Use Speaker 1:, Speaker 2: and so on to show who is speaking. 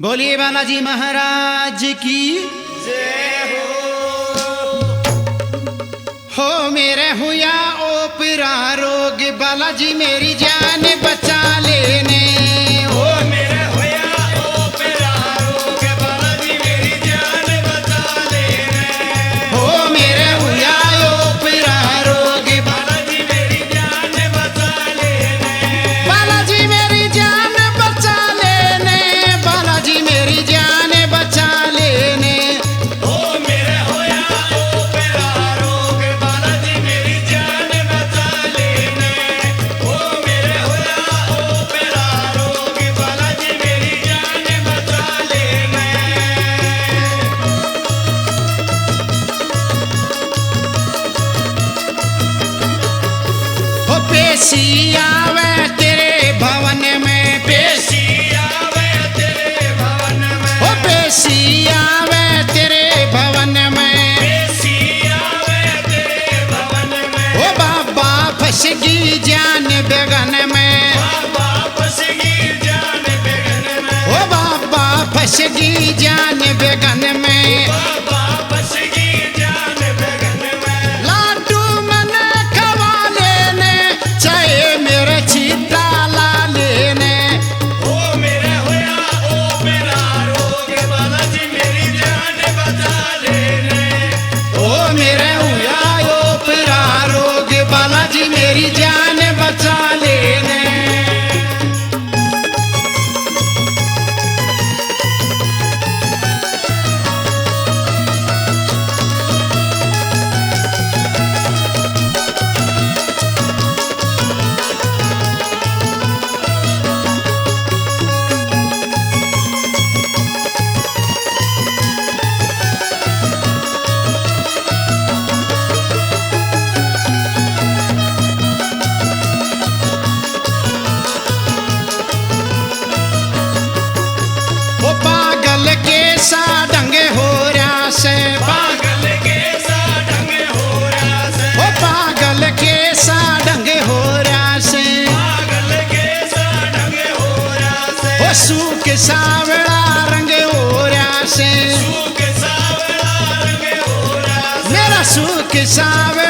Speaker 1: बोलिए बालाजी महाराज की
Speaker 2: जय हो
Speaker 1: मेरे हुआ ओपरा रोग बालाजी मेरी जान बचा लेने।
Speaker 2: हो मेरे होया ओपरा रोग बालाजी मेरी जान बचा लेने।
Speaker 1: हो मेरे हुआ ओपरा रोग
Speaker 2: बालाजी मेरी जान बचा लेने।
Speaker 1: बालाजी मेरी जान बचा लेने। बालाजी मेरी जान बचा लेने।
Speaker 2: हो मेरे होया ओपरा रोग बालाजी मेरी जान बचा लेने। हो मेरे होया ओपरा रोग बालाजी मेरी जान बचा लेने।
Speaker 1: हो पेशी आवे तेरे भवन में
Speaker 2: पेशी आवे तेरे भवन में।
Speaker 1: हो पेशी आवे तेरे भवन में।
Speaker 2: पेशी आवे तेरे भवन में।
Speaker 1: ओ बाबा फंस गई जान बेगन में।
Speaker 2: बाबा फंस गई जान बेगन में।
Speaker 1: ओ बाबा फंस गई जान बेगन में।
Speaker 2: बाबा फंस गई जान बेगन में।
Speaker 1: लाडू मने खवा लेने चाहे मेरे चीता ला लेने।
Speaker 2: ओ मेरे होया ओपरा रोग बालाजी मेरी जान बचा लेने।
Speaker 1: ओ मेरे हुआ ओपरा रोग बालाजी मेरी जान बचा लेने। ओ पागल के सा डंगे हो रहा से।
Speaker 2: पागल के सा ढंग हो रहा से।
Speaker 1: ओ पागल के सा डंगे हो रहा से।
Speaker 2: पागल के सा ढंग हो रहा से।
Speaker 1: ओ सूख सावड़ा रंग हो रहा से।
Speaker 2: सूख सावला रंग हो रहा से।
Speaker 1: मेरा सूख सावड़ा